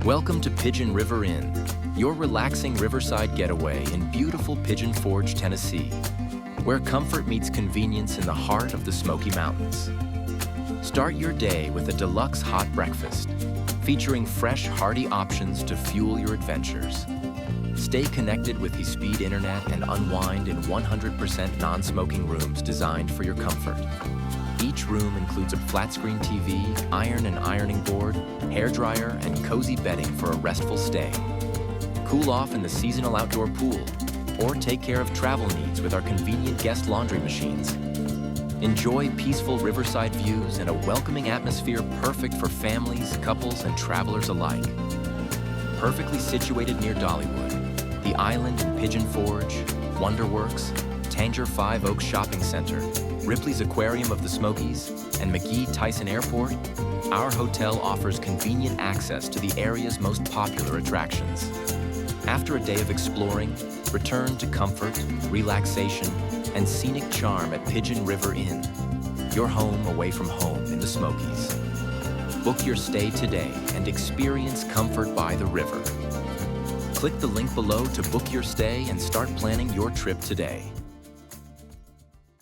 Welcome to Pigeon River Inn, your relaxing riverside getaway in beautiful Pigeon Forge, Tennessee, where comfort meets convenience in the heart of the Smoky Mountains. Start your day with a deluxe hot breakfast, featuring fresh, hearty options to fuel your adventures. Stay connected with high-speed internet and unwind in 100% non-smoking rooms designed for your comfort. Each room includes a flat-screen TV, iron and ironing board, hairdryer, and cozy bedding for a restful stay. Cool off in the seasonal outdoor pool, or take care of travel needs with our convenient guest laundry machines. Enjoy peaceful riverside views and a welcoming atmosphere perfect for families, couples, and travelers alike. Perfectly situated near Dollywood, the island in Pigeon Forge, Wonderworks, Tanger 5 Oaks Shopping Center, Ripley's Aquarium of the Smokies, and McGee Tyson Airport, our hotel offers convenient access to the area's most popular attractions. After a day of exploring, return to comfort, relaxation, and scenic charm at Pigeon River Inn, your home away from home in the Smokies. Book your stay today and experience comfort by the river. Click the link below to book your stay and start planning your trip today.